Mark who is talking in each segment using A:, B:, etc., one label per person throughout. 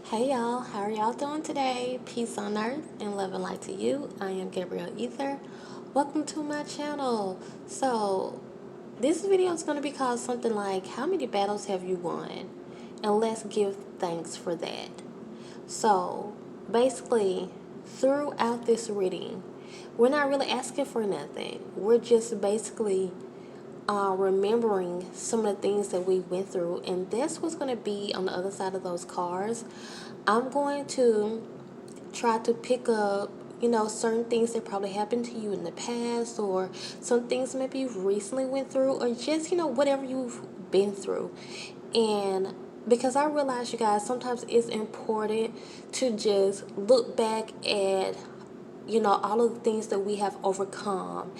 A: Hey y'all, how are y'all doing today? Peace on earth and love and light to you. I am Gabrielle Ether. Welcome to my channel. So, this video is going to be called something like, how many battles have you won? And let's give thanks for that. So, basically, throughout this reading, we're not really asking for nothing. We're just basically remembering some of the things that we went through, and that's what's going to be on the other side of those cards. I'm going to try to pick up certain things that probably happened to you in the past, or some things maybe you recently went through, or just whatever you've been through. And because I realize, you guys, sometimes it's important to just look back at all of the things that we have overcome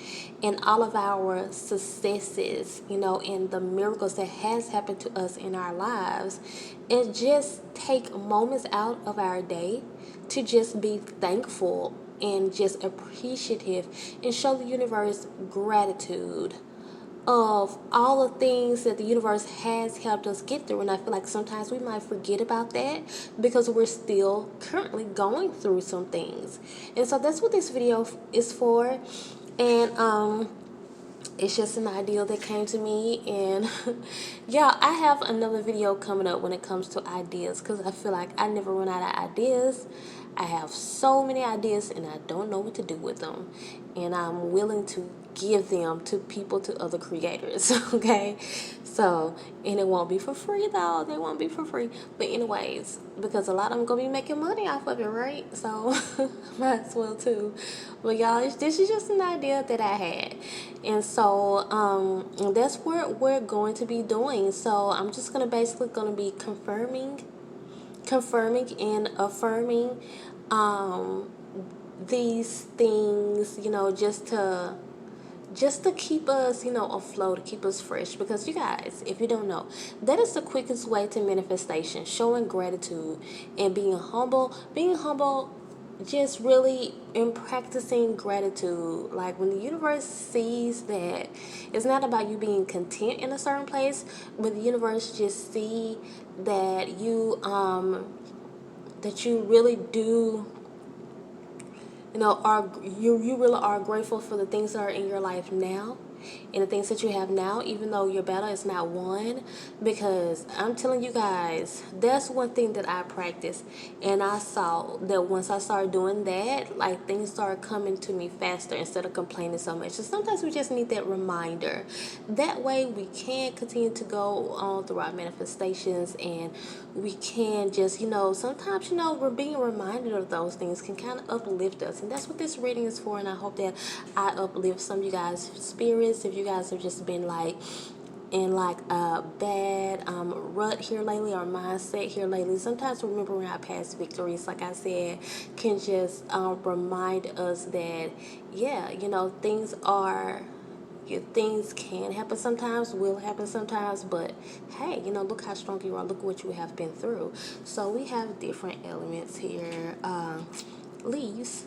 A: and all of our successes, and the miracles that has happened to us in our lives, and just take moments out of our day to just be thankful and just appreciative and show the universe gratitude of all the things that the universe has helped us get through. And I feel like sometimes we might forget about that because we're still currently going through some things. And so that's what this video is for. And it's just an idea that came to me, and yeah, I have another video coming up when it comes to ideas, because I feel like I never run out of ideas. I have so many ideas and I don't know what to do with them, and I'm willing to give them to people, to other creators. Okay, so, and it won't be for free though. They won't be for free, but anyways, because a lot of them gonna be making money off of it, right? So might as well too. But y'all, this is just an idea that I had, and so that's what we're going to be doing. So I'm just basically gonna be confirming and affirming these things, just to keep us, afloat, to keep us fresh. Because you guys, if you don't know, that is the quickest way to manifestation, showing gratitude and being humble, just really in practicing gratitude. Like, when the universe sees that it's not about you being content in a certain place, but the universe just see that you really do, you really are grateful for the things that are in your life now and the things that you have now, even though your battle is not won. Because I'm telling you guys, that's one thing that I practiced, and I saw that once I started doing that, like, things started coming to me faster instead of complaining so much. So sometimes we just need that reminder. That way we can continue to go on through our manifestations, and we can just, sometimes, we're being reminded of those things can kind of uplift us. And that's what this reading is for. And I hope that I uplift some of you guys' spirits. If you guys have just been in a bad rut here lately, or mindset here lately, sometimes remembering our past victories, like I said, can just remind us that, yeah, things can happen sometimes, will happen sometimes, but hey, look how strong you are, look what you have been through. So we have different elements here. Leaves.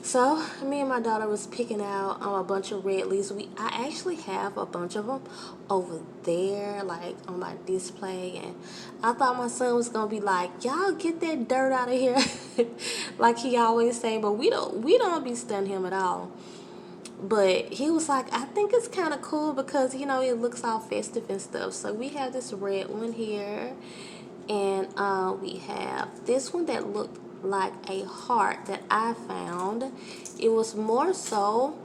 A: So me and my daughter was picking out a bunch of red leaves. I actually have a bunch of them over there, like on my display, and I thought my son was gonna be like, y'all get that dirt out of here, like he always say. But we don't be stunning him at all. But he was like, I think it's kind of cool because, it looks all festive and stuff. So we have this red one here. And we have this one that looked like a heart that I found. It was more so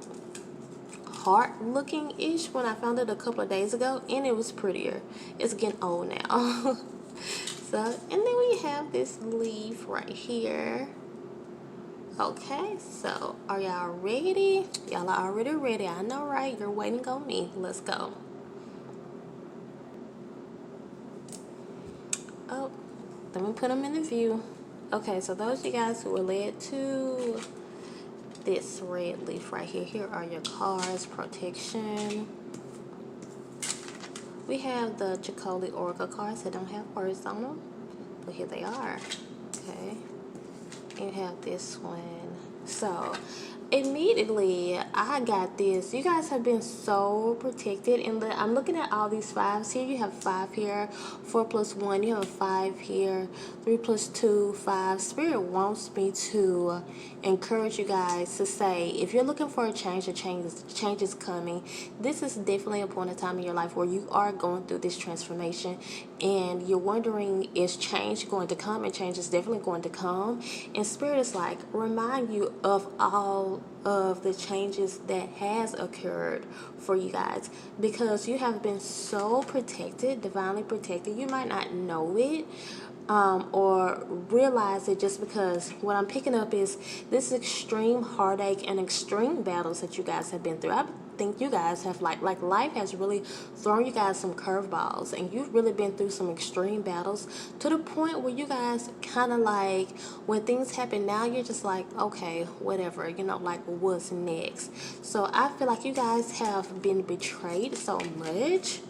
A: heart looking-ish when I found it a couple of days ago. And it was prettier. It's getting old now. So, and then we have this leaf right here. Okay, so are y'all ready? Y'all are already ready. I know, right? You're waiting on me. Let's go. Oh, let me put them in the view. Okay, so those of you guys who were led to this red leaf right here, here are your cards. Protection. We have the Chicoli Oracle cards that don't have words on them, but here they are. Okay. You have this one. So immediately I got this. You guys have been so protected. And I'm looking at all these fives here. You have 5 here, 4 plus 1. You have a 5 here, 3 plus 2, 5. Spirit wants me to encourage you guys to say, if you're looking for a change, change is coming. This is definitely a point in time in your life where you are going through this transformation, and you're wondering, is change going to come? And change is definitely going to come. And Spirit is like, remind you of all of the changes that has occurred for you guys, because you have been so protected, divinely protected. You might not know it, or realize it, just because what I'm picking up is this extreme heartache and extreme battles that you guys have been through. I think you guys have like life has really thrown you guys some curveballs, and you've really been through some extreme battles to the point where you guys kind of like, when things happen now, you're just like, okay, whatever, you know, like what's next? So I feel like you guys have been betrayed so much.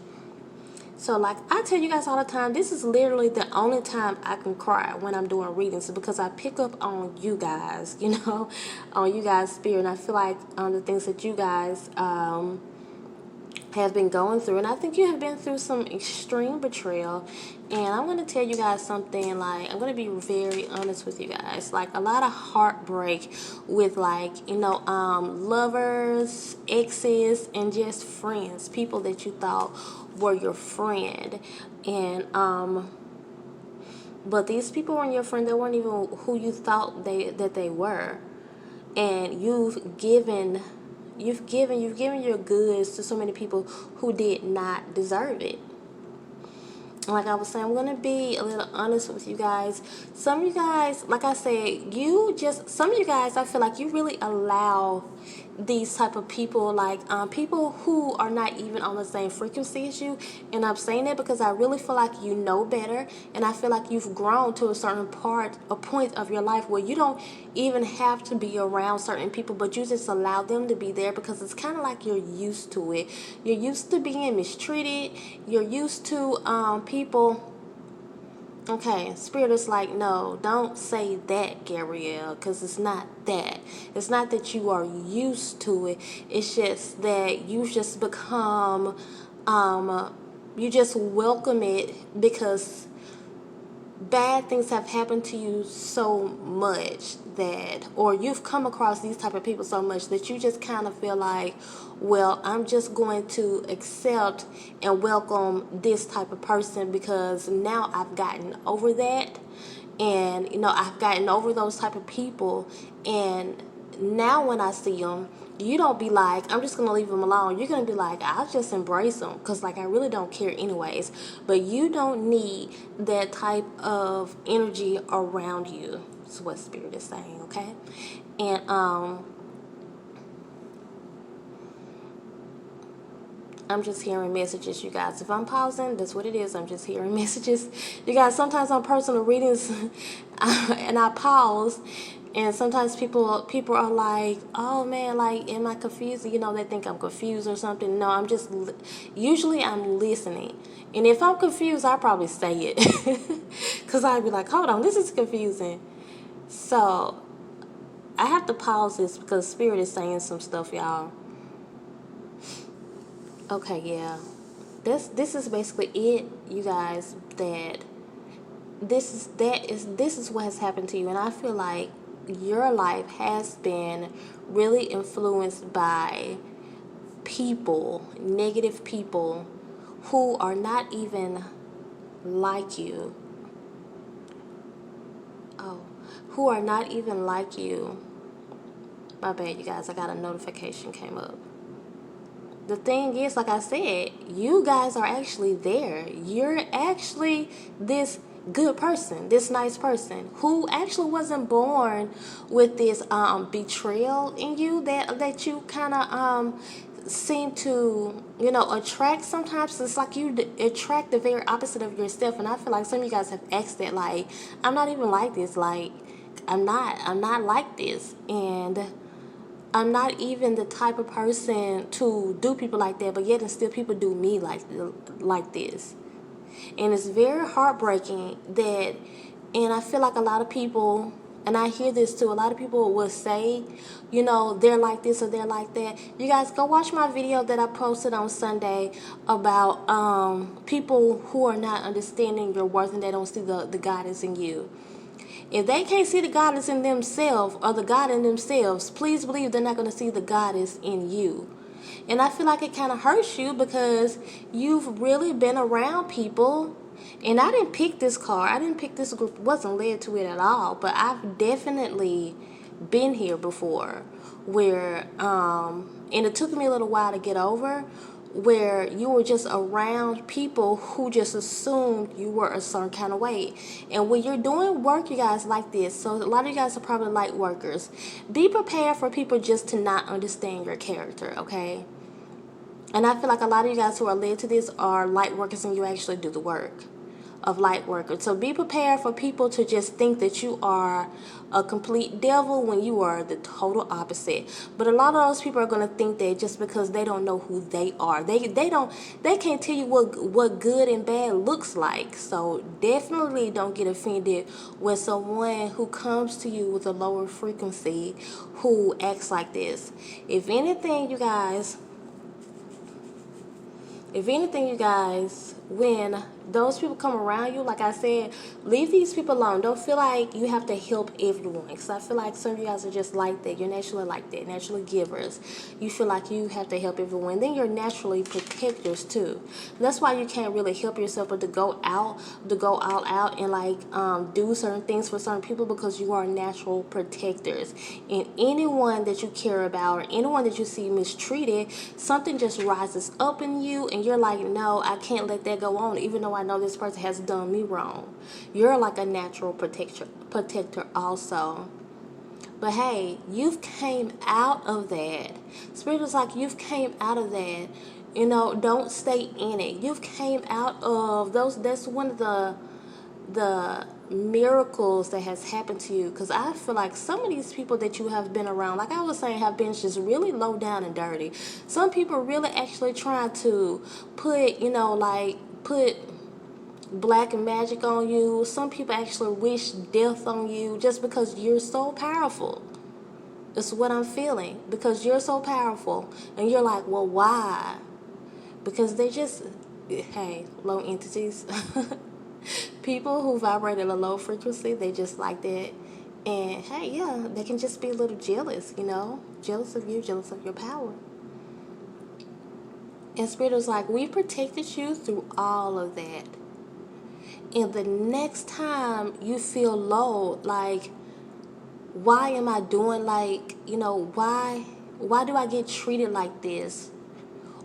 A: So, like I tell you guys all the time, this is literally the only time I can cry when I'm doing readings, because I pick up on you guys, you know, on you guys' spirit. And I feel like the things that you guys have been going through. And I think you have been through some extreme betrayal. And I'm going to tell you guys something, like, I'm going to be very honest with you guys. Like, a lot of heartbreak with, like, you know, lovers, exes, and just friends, people that you thought were your friend. And but these people weren't your friend. They weren't even who you thought that they were. And you've given your goods to so many people who did not deserve it. Like I was saying, I'm going to be a little honest with you guys. Some of you guys, like I said, some of you guys, I feel like you really allow these type of people, like people who are not even on the same frequency as you. And I'm saying that because I really feel like you know better, and I feel like you've grown to a point of your life where you don't even have to be around certain people, but you just allow them to be there because it's kind of like you're used to it. You're used to being mistreated. You're used to people. Okay, Spirit is like, no, don't say that, Gabrielle, because it's not that. It's not that you are used to it. It's just that you've just become, you just welcome it because bad things have happened to you so much that, or you've come across these type of people so much that you just kind of feel like, well, I'm just going to accept and welcome this type of person because now I've gotten over that, and you know, I've gotten over those type of people, and now when I see them, you don't be like, I'm just going to leave them alone. You're going to be like, I'll just embrace them because, like, I really don't care anyways. But you don't need that type of energy around you. That's what Spirit is saying, okay? And I'm just hearing messages, you guys. If I'm pausing, that's what it is. I'm just hearing messages. You guys, sometimes on personal readings, and I pause, and sometimes people are like, oh man, like, am I confused? You know, they think I'm confused or something. No, usually I'm listening. And if I'm confused, I probably say it. Because I'd be like, hold on, this is confusing. So, I have to pause this because Spirit is saying some stuff, y'all. Okay, yeah. This is basically it, you guys, that this is what has happened to you. And I feel like your life has been really influenced by people, negative people who are not even like you. Who are not even like you. My bad, you guys. I got a notification came up. The thing is, like I said, you guys are actually there. You're actually this good person, this nice person who actually wasn't born with this betrayal in you that you kind of seem to, you know, attract. Sometimes it's like you attract the very opposite of yourself. And I feel like some of you guys have asked that, like, I'm not even like this. Like, I'm not like this. And I'm not even the type of person to do people like that, but yet and still people do me like this. And it's very heartbreaking that, and I feel like a lot of people and I hear this too, a lot of people will say, you know, they're like this or they're like that. You guys go watch my video that I posted on Sunday about people who are not understanding your worth and they don't see the goddess in you. If they can't see the goddess in themselves or the God in themselves, please believe they're not going to see the goddess in you. And I feel like it kind of hurts you because you've really been around people. And I didn't pick this card. I didn't pick this group. Wasn't led to it at all. But I've definitely been here before where, and it took me a little while to get over, where you were just around people who just assumed you were a certain kind of way. And when you're doing work, you guys, like this, so a lot of you guys are probably light workers, be prepared for people just to not understand your character, okay? And I feel like a lot of you guys who are led to this are light workers and you actually do the work of light workers. So be prepared for people to just think that you are a complete devil when you are the total opposite. But a lot of those people are going to think that just because they don't know who they are. They can't tell you what good and bad looks like. So definitely don't get offended when someone who comes to you with a lower frequency who acts like this. If anything, you guys, when those people come around you, like I said, leave these people alone. Don't feel like you have to help everyone. Because I feel like some of you guys are just like that. You're naturally like that, naturally givers. You feel like you have to help everyone. Then you're naturally protectors too. That's why you can't really help yourself but to go all out and like do certain things for certain people, because you are natural protectors. And anyone that you care about or anyone that you see mistreated, something just rises up in you and you're like, no, I can't let that go on, even though I know this person has done me wrong. You're like a natural protector also. But hey, you've came out of that. Spirit is like, you've came out of that. You know, don't stay in it. You've came out of those. That's one of the miracles that has happened to you, because I feel like some of these people that you have been around, like I was saying, have been just really low down and dirty. Some people really actually trying to put, you know, like put black magic on you. Some people actually wish death on you just because you're so powerful. It's what I'm feeling, because you're so powerful and you're like, well, why? Because they just, hey, low entities. People who vibrate at a low frequency, they just like that. And hey, yeah, they can just be a little jealous, you know, jealous of you, jealous of your power. And Spirit is like, we protected you through all of that. And the next time you feel low, like, why am I doing, like, you know, why do I get treated like this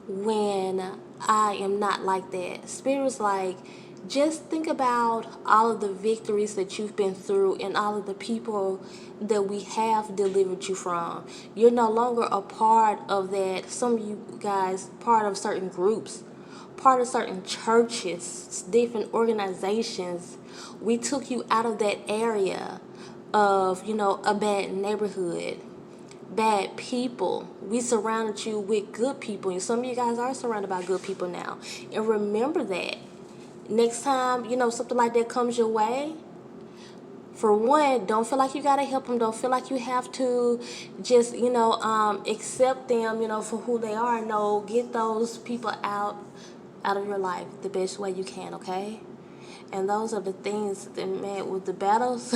A: when I am not like that? Spirit is like, just think about all of the victories that you've been through and all of the people that we have delivered you from. You're no longer a part of that. Some of you guys, part of certain groups, part of certain churches, different organizations. We took you out of that area of, you know, a bad neighborhood, bad people. We surrounded you with good people. And some of you guys are surrounded by good people now. And remember that. Next time, you know, something like that comes your way, for one, don't feel like you gotta help them. Don't feel like you have to just, you know, accept them, you know, for who they are. No, get those people out of your life the best way you can, okay? And those are the things that, man, with the battles,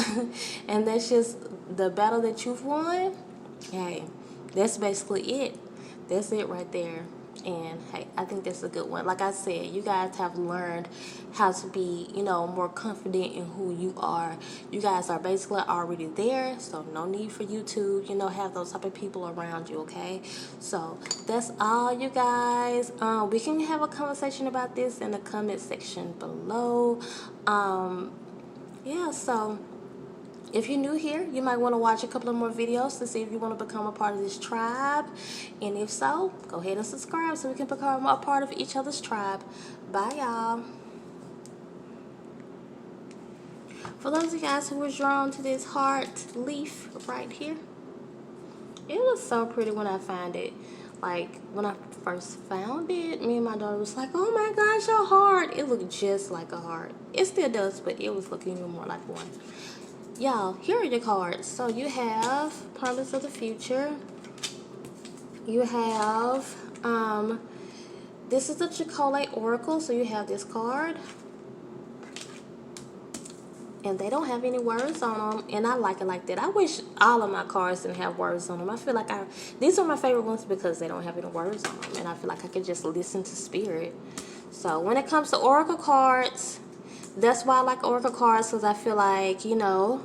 A: and that's just the battle that you've won. Hey, that's basically it. That's it right there. And hey, I think that's a good one. Like I said, you guys have learned how to be, you know, more confident in who you are. You guys are basically already there, so no need for you to, you know, have those type of people around you, okay? So that's all, you guys. We can have a conversation about this in the comment section below. Yeah, so if you're new here, you might want to watch a couple of more videos to see if you want to become a part of this tribe. And if so, go ahead and subscribe so we can become a part of each other's tribe. Bye, y'all. For those of you guys who were drawn to this heart leaf right here, it was so pretty when I found it. Like, when I first found it, me and my daughter was like, oh my gosh, your heart. It looked just like a heart. It still does, but it was looking even more like one. Y'all, here are your cards. So you have Promise of the Future. You have, this is the Chicola Oracle, so you have this card. And they don't have any words on them, and I like it like that. I wish all of my cards didn't have words on them. I feel like these are my favorite ones because they don't have any words on them, and I feel like I could just listen to spirit. So when it comes to oracle cards, that's why I like oracle cards, because I feel like, you know,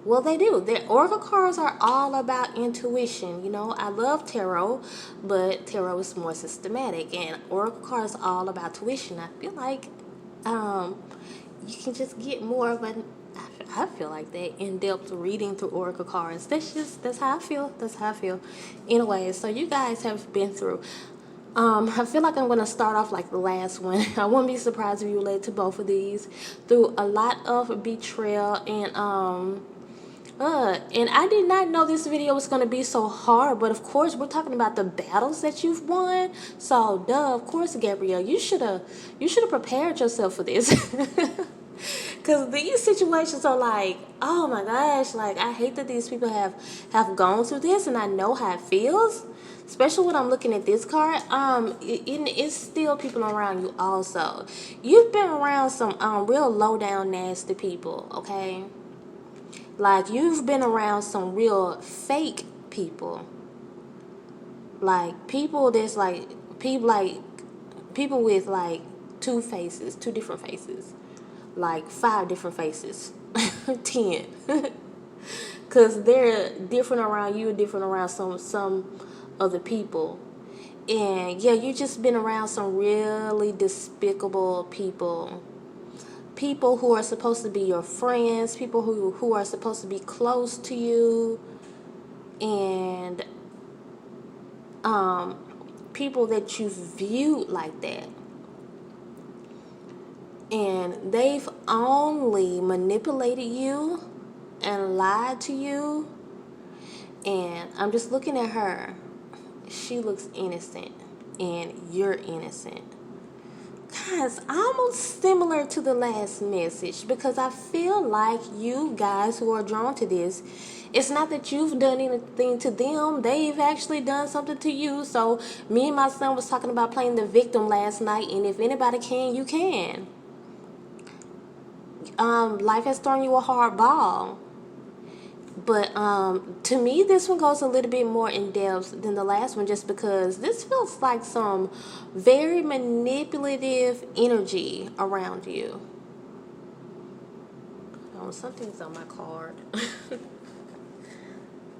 A: well, they do. The oracle cards are all about intuition. You know, I love tarot, but tarot is more systematic, and oracle cards are all about tuition. I feel like you can just get more of an, I feel like that, in-depth reading through oracle cards. That's how I feel. That's how I feel. Anyway, so you guys have been through. I feel like I'm going to start off like the last one. I wouldn't be surprised if you relate to both of these. Through a lot of betrayal and I did not know this video was going to be so hard, but of course we're talking about the battles that you've won. So, duh, of course, Gabrielle, you should have prepared yourself for this. Because these situations are like, oh my gosh, like I hate that these people have gone through this, and I know how it feels. Especially when I'm looking at this card, it's still people around you also. You've been around some real low down nasty people, okay? Like, you've been around some real fake people. Like, people that's like, people with like two different faces. Like 5 different faces. 10. Because they're different around you, different around some other people. And yeah, you just been around some really despicable people. People who are supposed to be your friends, people who are supposed to be close to you, and people that you viewed like that. And they've only manipulated you and lied to you. And I'm just looking at her. She looks innocent, and you're innocent. Guys, almost similar to the last message, because I feel like you guys who are drawn to this, it's not that you've done anything to them. They've actually done something to you. So me and my son was talking about playing the victim last night, and if anybody can, you can. Life has thrown you a hard ball. But to me, this one goes a little bit more in depth than the last one, just because this feels like some very manipulative energy around you. Oh, something's on my card. I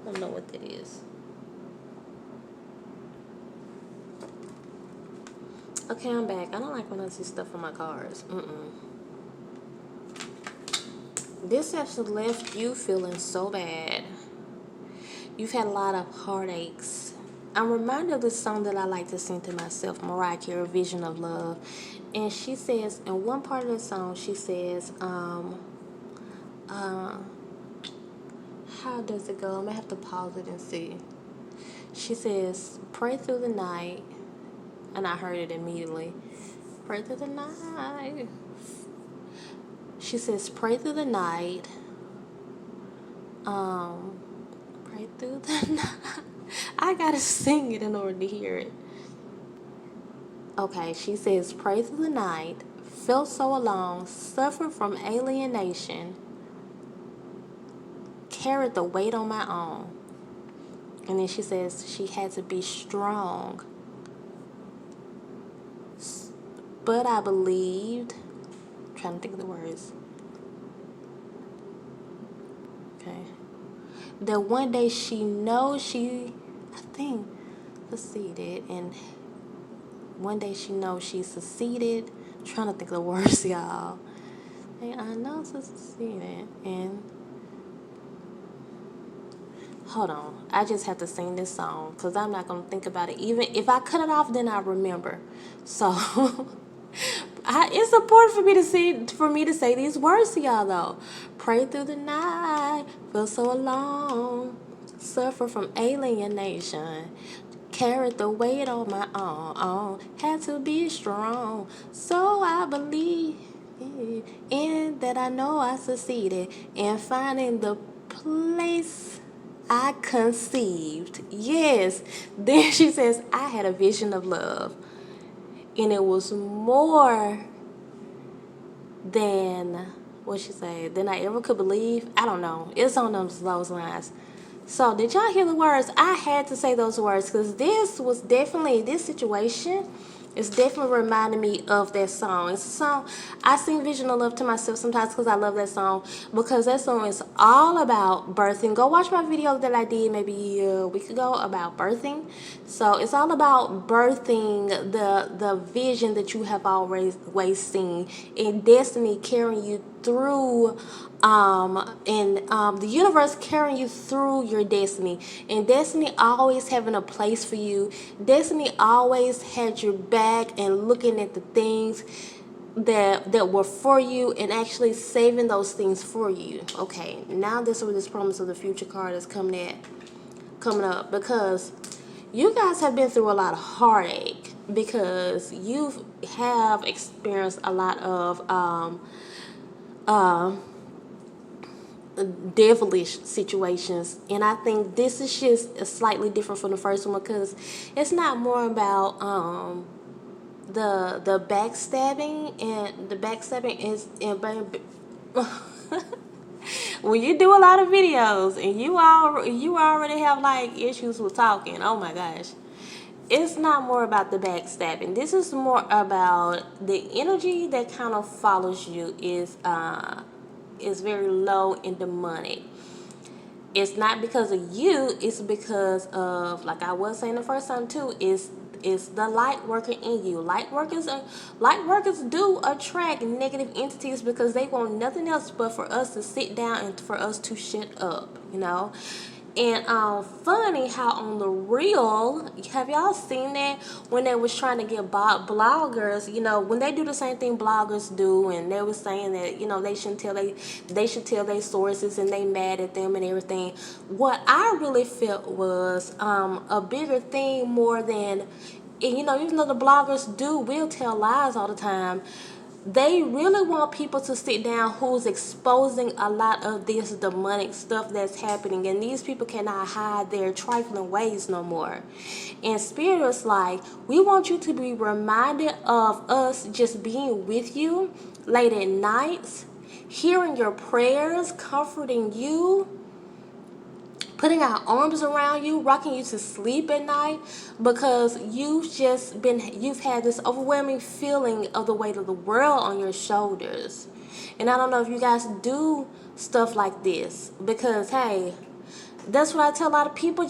A: don't know what that is. Okay, I'm back. I don't like when I see stuff on my cards. This has left you feeling so bad. You've had a lot of heartaches. I'm reminded of this song that I like to sing to myself, Mariah Carey, Vision of Love. And she says, in one part of the song, she says, how does it go? I'm going to have to pause it and see. She says, pray through the night. And I heard it immediately. Pray through the night. She says, pray through the night. Pray through the night. I gotta sing it in order to hear it. Okay, she says, pray through the night. Felt so alone. Suffered from alienation. Carried the weight on my own. And then she says she had to be strong. But I believed. Trying to think of the words. Okay. That one day she knows succeeded, and one day she knows she succeeded. Trying to think of the words, y'all. And I know succeeded, and hold on. I just have to sing this song because I'm not gonna think about it. Even if I cut it off, then I remember. So. It's important for me to say these words to y'all though. Pray through the night, feel so alone, suffer from alienation, carried the weight on my own, had to be strong, so I believe And that I know I succeeded in finding the place I conceived. Yes. Then she says, I had a vision of love. And it was more than, what she say, than I ever could believe. I don't know. It's on those lines. So did y'all hear the words? I had to say those words because this situation is definitely reminding me of that song. It's a song I sing Vision of Love to myself sometimes because I love that song, because that song is all about birthing. Go watch my video that I did maybe a week ago about birthing. So it's all about birthing the vision that you have always seen, and destiny carrying you through, the universe carrying you through your destiny, and destiny always having a place for you. Destiny always had your back and looking at the things that were for you and actually saving those things for you. Okay, now this is where this promise of the future card is coming up, because you guys have been through a lot of heartache, because you have experienced a lot of devilish situations, and I think this is just slightly different from the first one, because it's not more about the backstabbing, and the backstabbing is when you do a lot of videos and you already have like issues with talking, oh my gosh, it's not more about the backstabbing. This is more about the energy that kind of follows you is very low and demonic. It's not because of you, it's because of, like I was saying the first time too, is the light worker in you. Light workers do attract negative entities because they want nothing else but for us to sit down and for us to shut up, you know. And funny how on the real, have y'all seen that when they was trying to get bloggers, you know, when they do the same thing bloggers do, and they was saying that, you know, they should tell their sources and they mad at them and everything. What I really felt was a bigger thing more than, you know, even though the bloggers will tell lies all the time, they really want people to sit down who's exposing a lot of this demonic stuff that's happening, and these people cannot hide their trifling ways no more. And Spirit is like, we want you to be reminded of us just being with you late at nights, hearing your prayers, comforting you, putting our arms around you, rocking you to sleep at night, because you've had this overwhelming feeling of the weight of the world on your shoulders. And I don't know if you guys do stuff like this, because hey, that's what I tell a lot of people.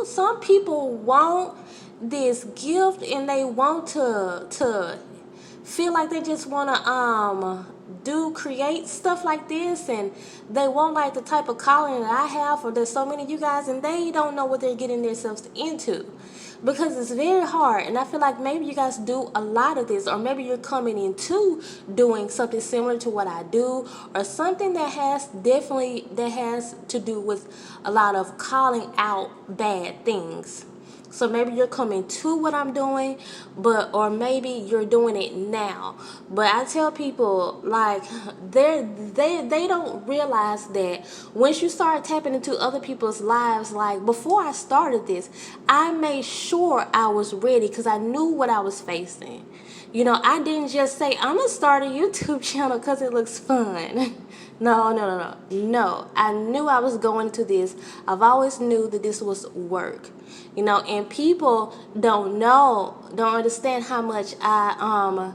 A: Some people want this gift, and they want to feel like they just want to create stuff like this, and they want like the type of calling that I have, or there's so many of you guys, and they don't know what they're getting themselves into, because it's very hard. And I feel like maybe you guys do a lot of this, or maybe you're coming into doing something similar to what I do, or something that has to do with a lot of calling out bad things. So maybe you're coming to what I'm doing, or maybe you're doing it now. But I tell people, like, they don't realize that once you start tapping into other people's lives, like before I started this, I made sure I was ready because I knew what I was facing. You know, I didn't just say, I'm going to start a YouTube channel because it looks fun. No. I knew I was going to this. I've always knew that this was work. You know, and people don't understand how much how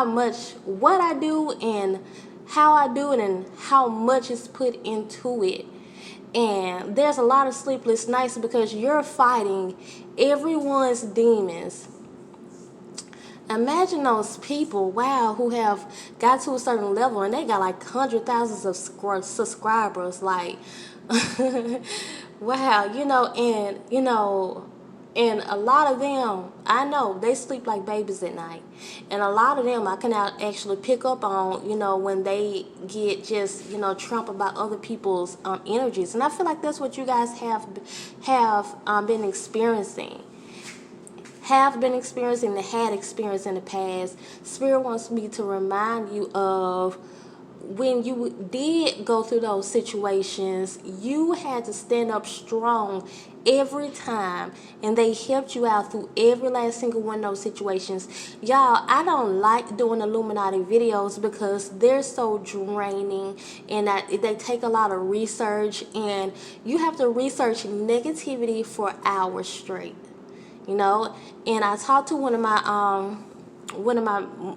A: much what I do and how I do it and how much is put into it. And there's a lot of sleepless nights because you're fighting everyone's demons. Imagine those people, wow, who have got to a certain level and they got like hundred thousands of subscribers. Like, wow, and a lot of them, I know, they sleep like babies at night. And a lot of them I can actually pick up on, when they get just, trampled by other people's energies. And I feel like that's what you guys have been experiencing. have been experiencing, that had experienced in the past. Spirit wants me to remind you of when you did go through those situations, you had to stand up strong every time, and they helped you out through every last single one of those situations. Y'all, I don't like doing Illuminati videos because they're so draining, and they take a lot of research, and you have to research negativity for hours straight, you know. And I talked to one of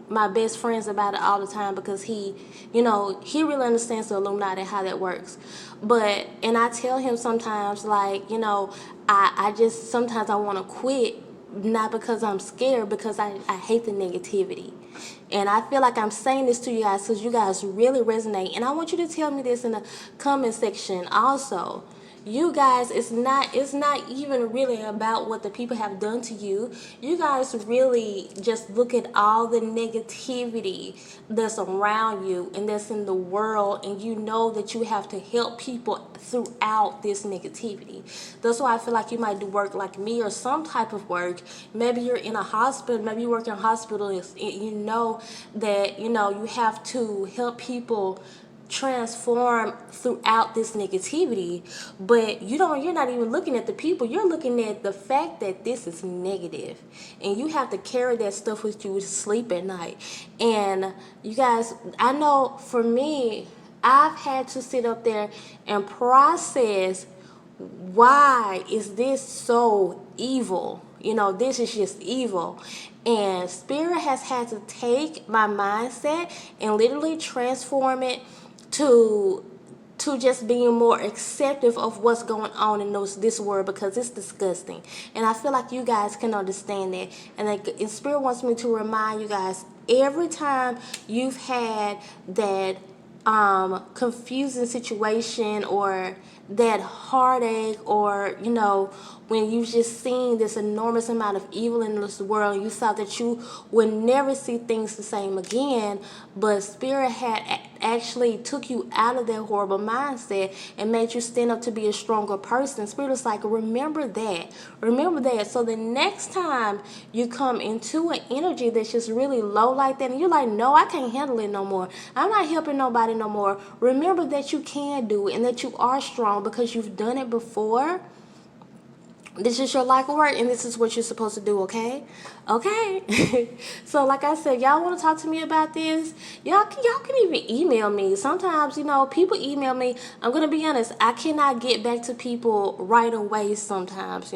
A: my best friends about it all the time, because he really understands the Illuminati, how that works. And I tell him sometimes, like, I just sometimes I want to quit, not because I'm scared, because I hate the negativity. And I feel like I'm saying this to you guys because you guys really resonate, and I want you to tell me this in the comment section also. You guys, it's not even really about what the people have done to you. You guys really just look at all the negativity that's around you and that's in the world, and you know that you have to help people throughout this negativity. That's why I feel like you might do work like me, or some type of work. Maybe you're in a hospital, maybe you work in a hospital, and you know that you have to help people transform throughout this negativity, but you're not even looking at the people. You're looking at the fact that this is negative, and you have to carry that stuff with you to sleep at night. And you guys, I know for me, I've had to sit up there and process, why is this so evil? This is just evil. And Spirit has had to take my mindset and literally transform it to just being more accepting of what's going on in this world, because it's disgusting. And I feel like you guys can understand that. And Spirit wants me to remind you guys, every time you've had that confusing situation, or that heartache, or when you've just seen this enormous amount of evil in this world, and you thought that you would never see things the same again, but Spirit had actually took you out of that horrible mindset and made you stand up to be a stronger person. Spirit is like, remember that, so the next time you come into an energy that's just really low like that, and you're like, no, I can't handle it no more, I'm not helping nobody no more, remember that you can do it, and that you are strong because you've done it before. This is your life work, and this is what you're supposed to do, okay? So like I said, y'all want to talk to me about this? Y'all can even email me. Sometimes, people email me. I'm going to be honest, I cannot get back to people right away sometimes,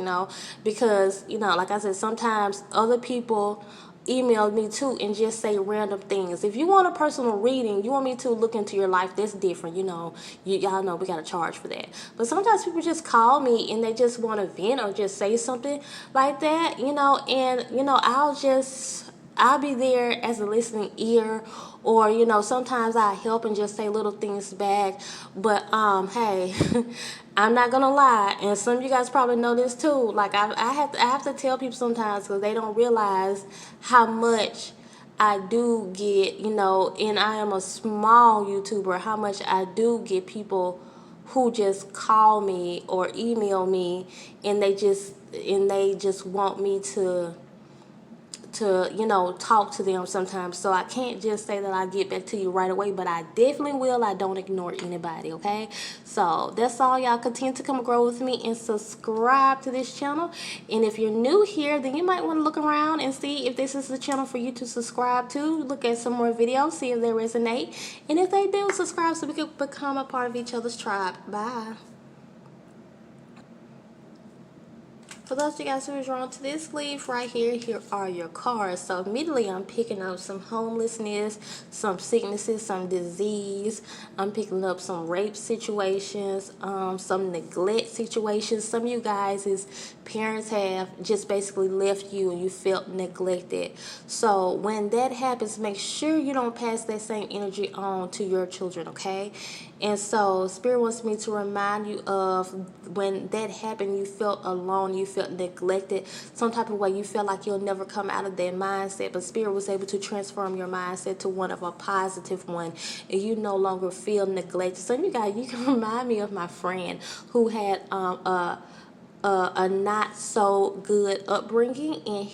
A: because, like I said, sometimes other people email me too and just say random things. If you want a personal reading, you want me to look into your life, that's different. Y'all know we got to charge for that. But sometimes people just call me and they just want to vent or just say something like that, and I'll be there as a listening ear, or sometimes I help and just say little things back. But hey, I'm not gonna lie, and some of you guys probably know this too. Like I have to tell people sometimes, because they don't realize how much I do get, and I am a small YouTuber, how much I do get people who just call me or email me, and they just want me to talk to them sometimes. So I can't just say that I get back to you right away, but I definitely will. I don't ignore anybody, okay? So that's all, y'all. Continue to come grow with me and subscribe to this channel. And if you're new here, then you might want to look around and see if this is the channel for you to subscribe to. Look at some more videos, see if they resonate. And if they do, subscribe so we can become a part of each other's tribe. Bye. For those of you guys who are drawn to this sleeve right here, here are your cards. So immediately I'm picking up some homelessness, some sicknesses, some disease. I'm picking up some rape situations, some neglect situations. Some of you guys' parents have just basically left you and you felt neglected. So when that happens, make sure you don't pass that same energy on to your children, okay? And so Spirit wants me to remind you of when that happened, you felt alone, you felt neglected, some type of way, you felt like you'll never come out of that mindset, but Spirit was able to transform your mindset to one of a positive one, and you no longer feel neglected. Some of you guys, you can remind me of my friend who had a a not so good upbringing, and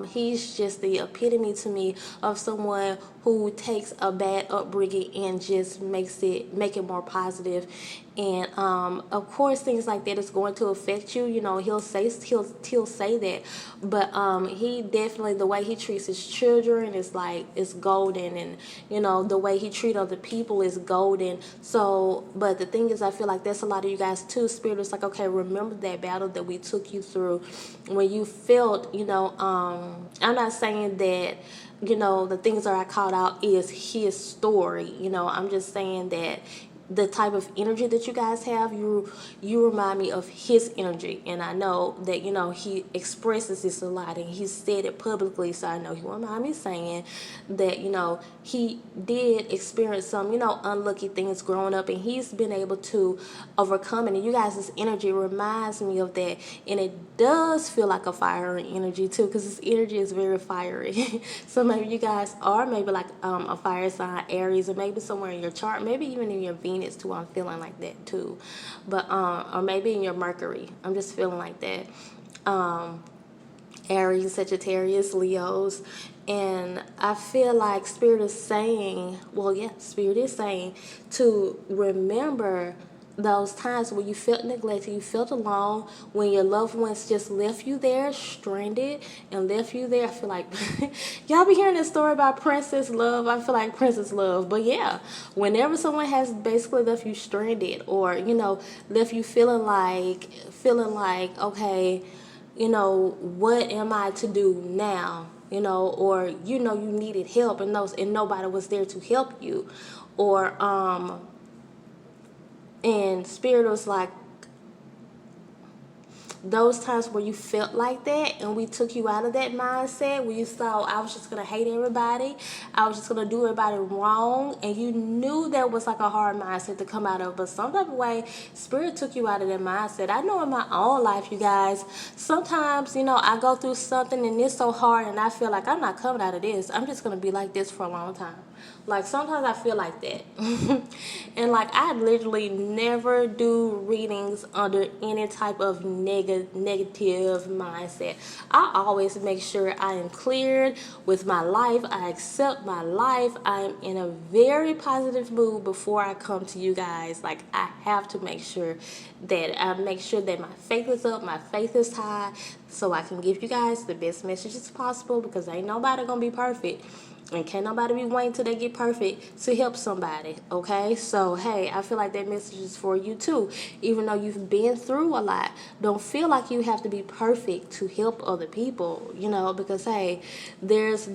A: he's just the epitome to me of someone who takes a bad upbringing and just make it more positive. And of course things like that is going to affect you. You know, he'll say that, but he definitely, the way he treats his children is like, it's golden, and you know, the way he treats other people is golden. So, but the thing is, I feel like that's a lot of you guys too. Spirit is like, okay, remember that battle that we took you through when you felt, you know, I'm not saying that, you know, the things that I called out is his story. You know, I'm just saying that the type of energy that you guys have, you remind me of his energy. And I know that, you know, he expresses this a lot, and he said it publicly, so I know he won't mind me saying that, you know, he did experience some, you know, unlucky things growing up, and he's been able to overcome it. And you guys' energy reminds me of that, and it does feel like a fiery energy too, because his energy is very fiery. So maybe you guys are maybe like a fire sign, Aries, or maybe somewhere in your chart, maybe even in your Venus too. I'm feeling like that too, but or maybe in your Mercury. I'm just feeling like that. Aries, Sagittarius, Leos. And I feel like Spirit is saying, well, yeah, Spirit is saying to remember those times when you felt neglected, you felt alone, when your loved ones just left you there stranded and left you there. I feel like y'all be hearing this story about Princess Love. I feel like Princess Love. But yeah, whenever someone has basically left you stranded, or, you know, left you feeling like, okay, you know, what am I to do now? You know, or, you know, you needed help, and nobody was there to help you. Or and Spirit was like, those times where you felt like that, and we took you out of that mindset where you thought, I was just going to hate everybody, I was just going to do everybody wrong, and you knew that was like a hard mindset to come out of. But some type of way, Spirit took you out of that mindset. I know in my own life, you guys, sometimes, you know, I go through something and it's so hard, and I feel like I'm not coming out of this. I'm just going to be like this for a long time. Like, sometimes I feel like that. And like, I literally never do readings under any type of negative mindset. I always make sure I am cleared with my life. I accept my life. I'm in a very positive mood before I come to you guys. Like, I have to make sure that my faith is up, my faith is high, so I can give you guys the best messages possible, because ain't nobody gonna be perfect. And can't nobody be waiting till they get perfect to help somebody, okay? So, hey, I feel like that message is for you too. Even though you've been through a lot, don't feel like you have to be perfect to help other people, you know, because, hey, because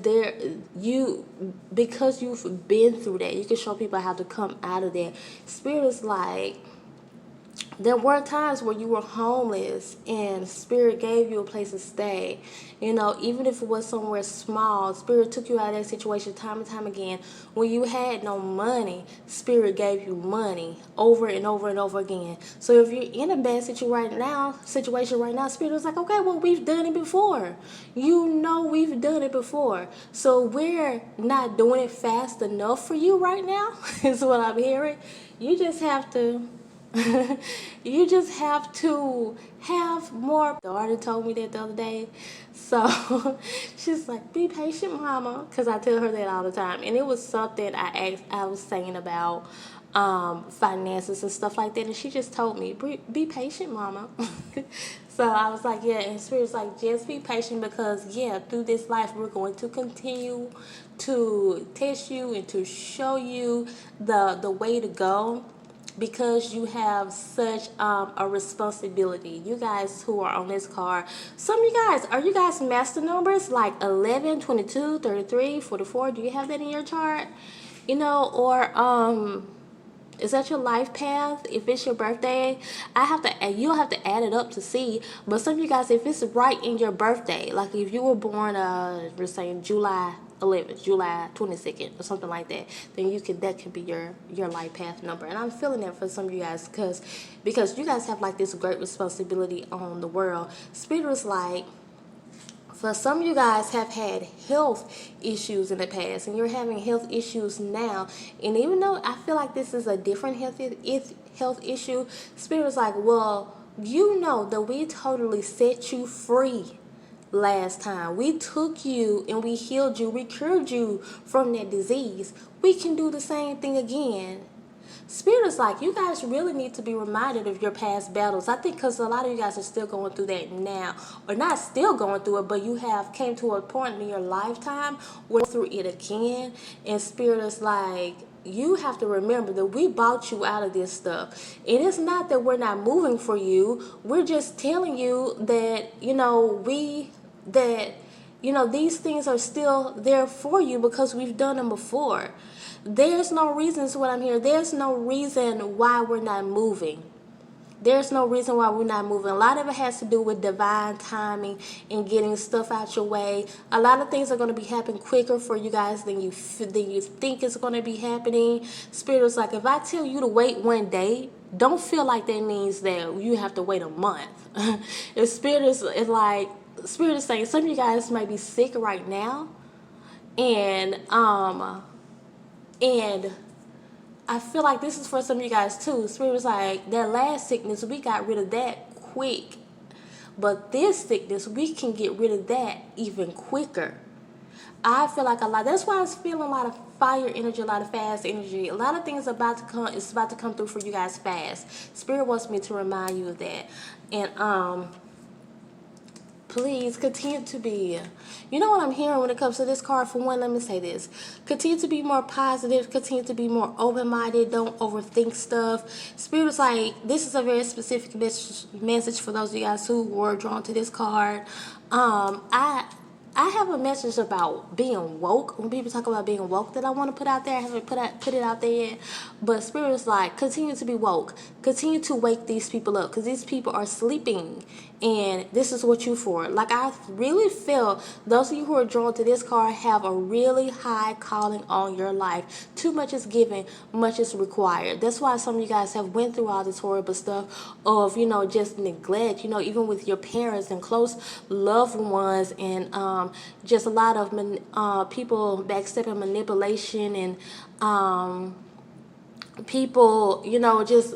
A: you've been through that, you can show people how to come out of that. Spirit is like, there were times where you were homeless and Spirit gave you a place to stay. You know, even if it was somewhere small, Spirit took you out of that situation time and time again. When you had no money, Spirit gave you money over and over and over again. So if you're in a bad situation right now, Spirit was like, okay, well, we've done it before. You know, we've done it before. So we're not doing it fast enough for you right now, is what I'm hearing. You just have to have more. My daughter told me that the other day. So she's like, be patient, mama, because I tell her that all the time. And it was something I was saying about finances and stuff like that, and she just told me, be patient, mama. So I was like, yeah. And Spirit's like, just be patient, because yeah, through this life we're going to continue to test you and to show you the way to go, because you have such a responsibility. You guys who are on this card, some of you guys, are you guys master numbers like 11, 22, 33, 44? Do you have that in your chart? You know, or is that your life path? If it's your birthday, you'll have to add it up to see. But some of you guys, if it's right in your birthday, like if you were born, we're saying July 11th, July 22nd, or something like that, then that could be your life path number. And I'm feeling that for some of you guys, because you guys have like this great responsibility on the world. Spirit is like, for some of you guys have had health issues in the past, and you're having health issues now. And even though I feel like this is a different health issue, Spirit is like, well, you know that we totally set you free last time. We took you and we healed you, we cured you from that disease. We can do the same thing again. Spirit is like, you guys really need to be reminded of your past battles. I think because a lot of you guys are still going through that now, or not still going through it, but you have came to a point in your lifetime where you're through it again. And Spirit is like, you have to remember that we bought you out of this stuff. It is not that we're not moving for you. We're just telling you that, these things are still there for you because we've done them before. There's no reason, is what I'm hearing. There's no reason why we're not moving. There's no reason why we're not moving. A lot of it has to do with divine timing and getting stuff out your way. A lot of things are going to be happening quicker for you guys than you think it's going to be happening. Spirit is like, if I tell you to wait one day, don't feel like that means that you have to wait a month. If Spirit is like, Spirit is saying some of you guys might be sick right now, and I feel like this is for some of you guys too. Spirit was like, that last sickness, we got rid of that quick. But this sickness, we can get rid of that even quicker. I feel like a lot. That's why I was feeling a lot of fire energy, a lot of fast energy. A lot of things about to come. It's about to come through for you guys fast. Spirit wants me to remind you of that. And please continue to be, you know what I'm hearing when it comes to this card. For one, let me say this: continue to be more positive, continue to be more open-minded, don't overthink stuff. Spirit is like, this is a very specific message for those of you guys who were drawn to this card. I have a message about being woke. When people talk about being woke, that I want to put out there, I haven't put it out there yet. But Spirit is like, continue to be woke. Continue to wake these people up, because these people are sleeping, and this is what you for. Like, I really feel those of you who are drawn to this card have a really high calling on your life. Too much is given, much is required. That's why some of you guys have went through all this horrible stuff of, just neglect, even with your parents and close loved ones, and just a lot of people backstabbing, manipulation, and people, just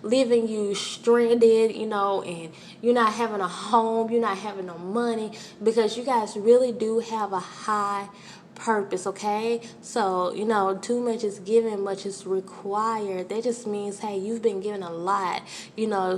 A: leaving you stranded, and you're not having a home, you're not having no money, because you guys really do have a high purpose, okay? So, too much is given, much is required. That just means, hey, you've been given a lot.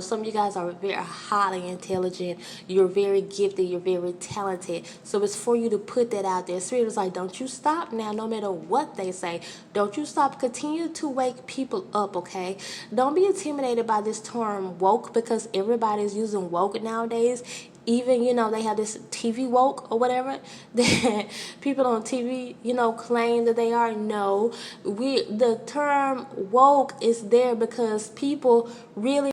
A: Some of you guys are very highly intelligent, you're very gifted, you're very talented, so it's for you to put that out there. Spirit is like, don't you stop now, no matter what they say. Don't you stop. Continue to wake people up, okay? Don't be intimidated by this term woke, because everybody's using woke nowadays. Even, they have this TV woke or whatever that people on TV, claim that they are. No, the term woke is there because people really.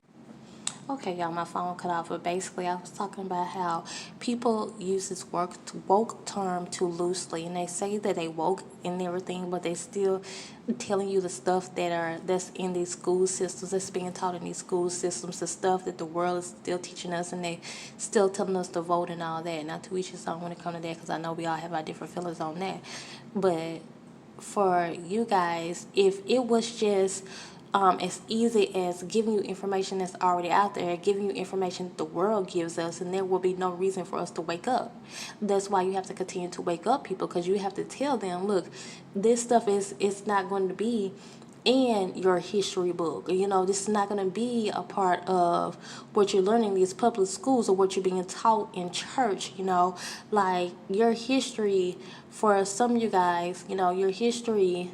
A: Okay, y'all, my phone cut off, but basically I was talking about how people use this woke term too loosely, and they say that they woke and everything, but they still telling you the stuff that's in these school systems, that's being taught in these school systems, the stuff that the world is still teaching us, and they still telling us to vote and all that. Not to each his own when it comes to that, because I know we all have our different feelings on that. But for you guys, if it was just as easy as giving you information that's already out there, giving you information the world gives us, and there will be no reason for us to wake up. That's why you have to continue to wake up people, because you have to tell them, look, this stuff it's not going to be in your history book. This is not going to be a part of what you're learning in these public schools or what you're being taught in church. Like, your history, for some of you guys, your history,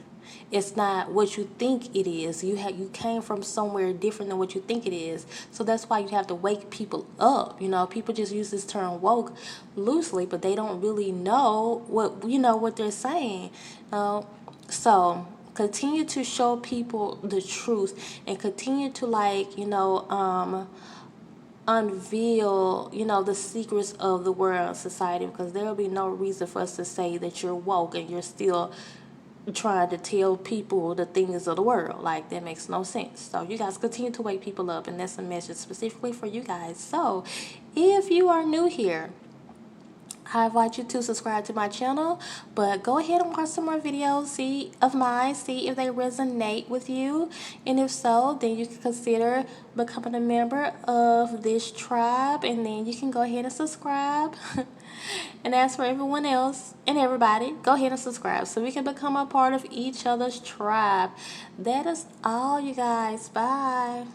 A: it's not what you think it is. You came from somewhere different than what you think it is. So that's why you have to wake people up. People just use this term woke loosely, but they don't really know what they're saying. So continue to show people the truth, and continue to unveil the secrets of the world and society, because there will be no reason for us to say that you're woke and you're still trying to tell people the things of the world. Like, that makes no sense. So you guys continue to wake people up, and that's a message specifically for you guys. So if you are new here, I invite you to subscribe to my channel, but go ahead and watch some more videos of mine, see if they resonate with you, and if so, then you can consider becoming a member of this tribe, and then you can go ahead and subscribe. And as for everyone else and everybody, go ahead and subscribe so we can become a part of each other's tribe. That is all, you guys. Bye.